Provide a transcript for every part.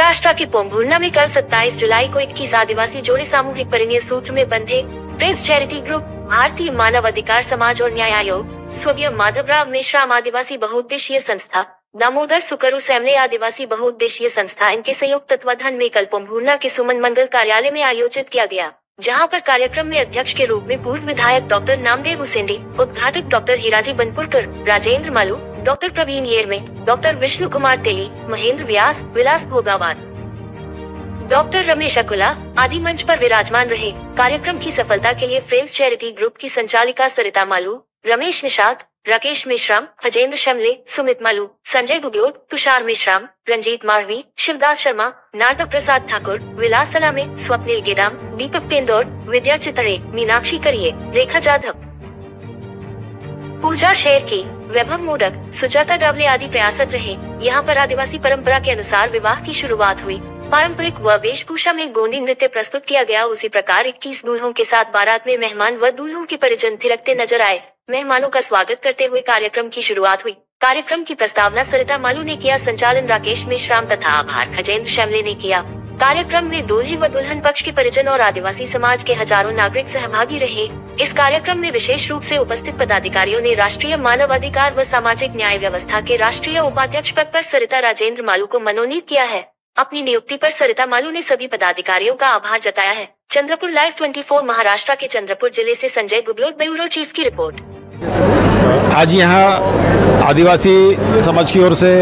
महाराष्ट्र के पोंभुर्णा में कल 27 जुलाई को 21 आदिवासी जोड़े सामूहिक परिणय सूत्र में बंधे। फ्रेंड्स चैरिटी ग्रुप, भारतीय मानव अधिकार समाज और न्याय आयोग, स्वर्गीय माधवराव मेश्राम आदिवासी बहुउद्देशीय संस्था, दामोदर सुकरू सैमले आदिवासी बहुउद्देशीय संस्था इनके संयुक्त तत्वाधान में कल पोंभुर्णा के सुमन मंगल कार्यालय में आयोजित किया गया, जहां पर कार्यक्रम में अध्यक्ष के रूप में पूर्व विधायक डॉक्टर नामदेव उसेंडी, उद्घाटक doctor Hiraji Banpurkar, Rajendra Malu, doctor Praveen Yerme, doctor Vishnu Kumar Teli, Mahendra Vyas, Vilas Bhogawad, doctor Ramesh Akula आदि मंच पर विराजमान रहे। कार्यक्रम की सफलता के लिए फ्रेंड्स चैरिटी ग्रुप की संचालिका सरिता मालू, रमेश निषाद, राकेश मेश्राम, खजेंद्र शमले, सुमित मालू, संजय गुगलोत, तुषार मेश्राम, रंजीत मारवी, शिवदास शर्मा, नाटक प्रसाद ठाकुर, विलास सलामे, स्वप्निल गेदाम, दीपक पेंदौर, विद्या चितड़े, मीनाक्षी करिए, रेखा जाधव, पूजा शेर की, वैभव मोदक, सुजाता डावले आदि प्रयासत रहे। यहाँ पर आदिवासी परंपरा के अनुसार विवाह की शुरुआत हुई। पारंपरिक व वेशभूषा में गोंडी नृत्य प्रस्तुत किया गया। उसी प्रकार 21 दूल्हों के साथ बारात में मेहमान व दूल्हों के परिजन थिरकते नजर आए। मेहमानों का स्वागत करते हुए कार्यक्रम की शुरुआत हुई। कार्यक्रम की प्रस्तावना सरिता मालू ने किया, संचालन राकेश मेश्राम तथा आभार खजेंद्र शमले ने किया। कार्यक्रम में दूल्हे व दुल्हन पक्ष के परिजन और आदिवासी समाज के हजारों नागरिक सहभागी रहे। इस कार्यक्रम में विशेष रूप से उपस्थित पदाधिकारियों ने राष्ट्रीय मानव अधिकार व सामाजिक न्याय व्यवस्था के राष्ट्रीय उपाध्यक्ष पद पर सरिता राजेंद्र मालू को मनोनीत किया है। अपनी नियुक्ति पर सरिता मालू ने सभी पदाधिकारियों का आभार जताया है। चंद्रपुर लाइव 24 महाराष्ट्र के चंद्रपुर जिले से संजय गुगलोत, ब्यूरो चीफ की रिपोर्ट। आज यहाँ आदिवासी समाज की ओर से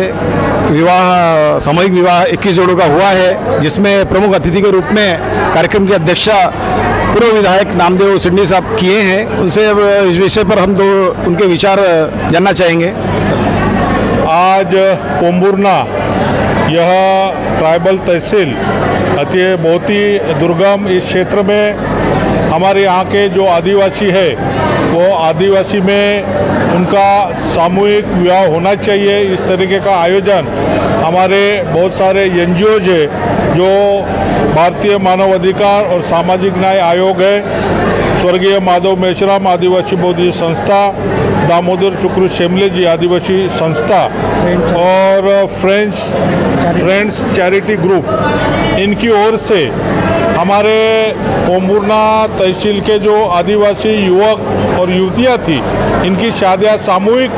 विवाह, सामूहिक विवाह 21 जोड़ों का हुआ है, जिसमें प्रमुख अतिथि के रूप में कार्यक्रम की अध्यक्षता पूर्व विधायक नामदेव उसेंडी साहब किए हैं। उनसे इस विषय पर हम उनके विचार जानना चाहेंगे। आज पोंभुर्णा यह ट्राइबल तहसील बहुत ही दुर्गम इस क्षेत्र में हमारे यहाँ के जो आदिवासी है वो आदिवासी में उनका सामूहिक विवाह होना चाहिए। इस तरीके का आयोजन हमारे बहुत सारे एनजीओज है, जो भारतीय मानव अधिकार और सामाजिक न्याय आयोग है, स्वर्गीय माधव मेश्राम आदिवासी बौद्धिक संस्था, दामोदर सुकरू सैमले जी आदिवासी संस्था और फ्रेंड्स चैरिटी ग्रुप, इनकी ओर से हमारे पोंभुर्णा तहसील के जो आदिवासी युवक और युवतियाँ थी, इनकी शादियाँ सामूहिक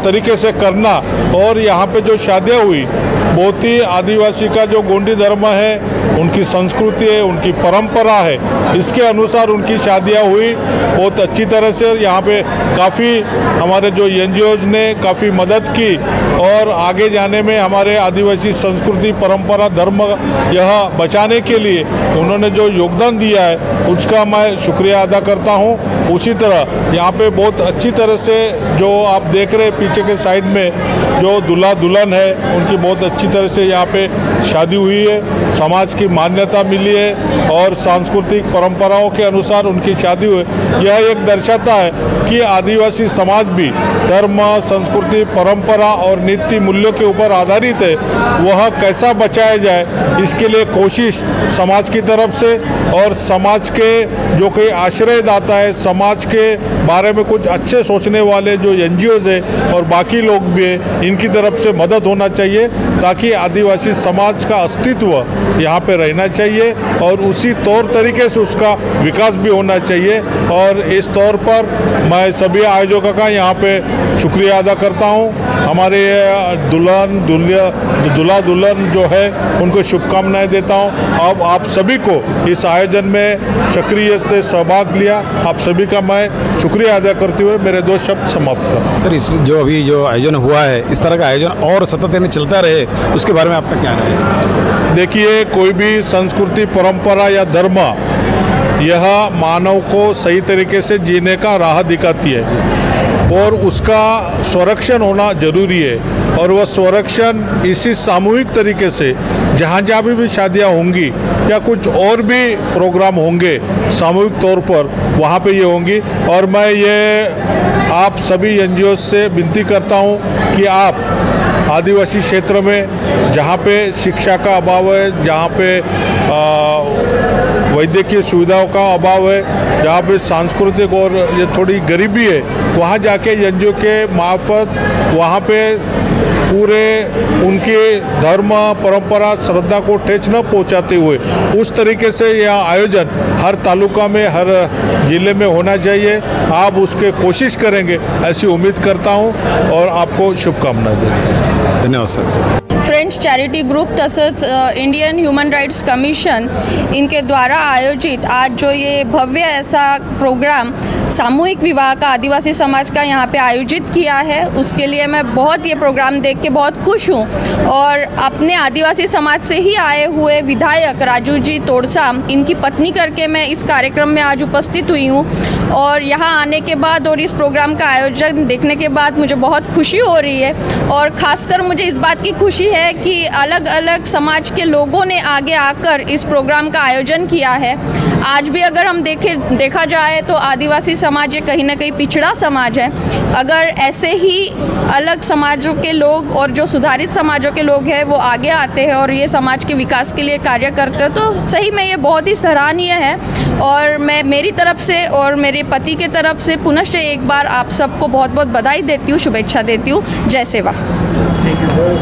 तरीके से करना और यहाँ पे जो शादियाँ हुई बहुत ही आदिवासी का जो गोंडी धर्म है, उनकी संस्कृति है, उनकी परंपरा है, इसके अनुसार उनकी शादियाँ हुई बहुत अच्छी तरह से। यहाँ पे काफ़ी हमारे जो एनजीओज ने काफ़ी मदद की और आगे जाने में हमारे आदिवासी संस्कृति, परंपरा, धर्म यह बचाने के लिए उन्होंने जो योगदान दिया है उसका मैं शुक्रिया अदा करता हूँ। उसी तरह यहाँ पे बहुत अच्छी तरह से जो आप देख रहे पीछे के साइड में जो दूल्हा दुल्हन है, उनकी बहुत अच्छी तरह से यहाँ पे शादी हुई है, समाज की मान्यता मिली है और सांस्कृतिक परंपराओं के अनुसार उनकी शादी हुई। यह एक दर्शाता है कि आदिवासी समाज भी धर्म, संस्कृति, परंपरा और नीति मूल्यों के ऊपर आधारित है। वह कैसा बचाया जाए, इसके लिए कोशिश समाज की तरफ से और समाज के जो कोई आश्रयदाता है, समाज के बारे में कुछ अच्छे सोचने वाले जो एनजीओज है और बाकी लोग भी है, इनकी तरफ से मदद होना चाहिए ताकि आदिवासी समाज का अस्तित्व यहाँ पे रहना चाहिए और उसी तौर तरीके से उसका विकास भी होना चाहिए। और इस तौर पर मैं सभी आयोजकों का यहाँ पे शुक्रिया अदा करता हूँ। हमारे दूल्हा दुल्हन जो है उनको शुभकामनाएं देता हूँ। अब आप सभी को इस आयोजन में सक्रिय से सहभाग लिया, आप सभी का मैं शुक्रिया अदा करते हुए मेरे 2 शब्द समाप्त कर। सर, इस जो अभी जो आयोजन हुआ है, इस तरह का आयोजन और सतत में चलता रहे, उसके बारे में आपका क्या राय है? देखिए, कोई भी संस्कृति, परंपरा या धर्म यह मानव को सही तरीके से जीने का राह दिखाती है और उसका संरक्षण होना जरूरी है। और वह संरक्षण इसी सामूहिक तरीके से जहाँ भी शादियाँ होंगी या कुछ और भी प्रोग्राम होंगे सामूहिक तौर पर, वहाँ पे ये होंगी। और मैं ये आप सभी एनजीओ से विनती करता हूँ कि आप आदिवासी क्षेत्र में जहाँ पे शिक्षा का अभाव है, जहाँ पे वैद्यकीय सुविधाओं का अभाव है, जहाँ पे सांस्कृतिक और ये थोड़ी गरीबी है, वहाँ जाके एनजीओ के मार्फत वहाँ पे पूरे उनके धर्म परंपरा श्रद्धा को ठेस न पहुँचाते हुए उस तरीके से यह आयोजन हर तालुका में हर जिले में होना चाहिए। आप उसके कोशिश करेंगे ऐसी उम्मीद करता हूँ और आपको शुभकामनाएं देता हूँ। धन्यवाद सर। फ्रेंड्स चॅरिटी ग्रुप तसंच इंडियन ह्यूमन राइट्स कमीशन इनके द्वारा आयोजित आज जो ये भव्य ऐसा प्रोग्राम सामूहिक विवाह का आदिवासी समाज का यहाँ पे आयोजित किया है, उसके लिए मैं बहुत ये प्रोग्राम देख के बहुत खुश हूँ। और अपने आदिवासी समाज से ही आए हुए विधायक राजू जी तोड़सा, इनकी पत्नी करके मैं इस कार्यक्रम में आज उपस्थित हुई हूँ। और यहाँ आने के बाद और इस प्रोग्राम का आयोजन देखने के बाद मुझे बहुत खुशी हो रही है। और ख़ासकर मुझे इस बात की खुशी है कि अलग अलग समाज के लोगों ने आगे आकर इस प्रोग्राम का आयोजन किया है। आज भी अगर हम देखा जाए तो आदिवासी समाज ये कहीं ना कहीं पिछड़ा समाज है। अगर ऐसे ही अलग समाजों के लोग और जो सुधारित समाजों के लोग हैं वो आगे आते हैं और ये समाज के विकास के लिए कार्य करते हैं तो सही में ये बहुत ही सराहनीय है। और मैं मेरी तरफ से और मेरे पति के तरफ से पुनश्च एक बार आप सबको बहुत बहुत बधाई देती हूँ, शुभेच्छा देती हूँ। जय सेवा।